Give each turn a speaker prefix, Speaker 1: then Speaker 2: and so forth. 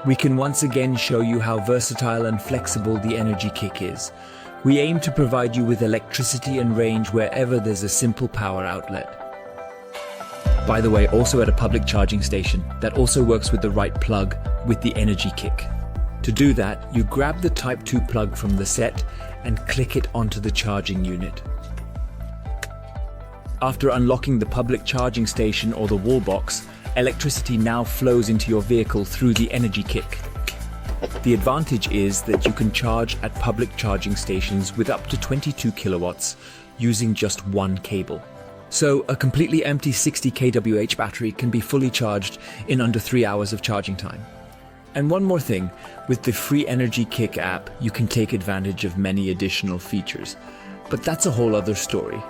Speaker 1: we can once again show you how versatile and flexible the NRGkick is. We aim to provide you with electricity and range wherever there's a simple power outlet. By the way, also at a public charging station that also works with the right plug with the NRGkick. To do that, you grab the Type 2 plug from the set and click it onto the charging unit. After unlocking the public charging station or the wall box, electricity now flows into your vehicle through the NRGkick. The advantage is that you can charge at public charging stations with up to 22 kilowatts using just one cable. So a completely empty 60 kWh battery can be fully charged in under 3 hours of charging time. And one more thing, with the free NRGkick app, you can take advantage of many additional features. But that's a whole other story.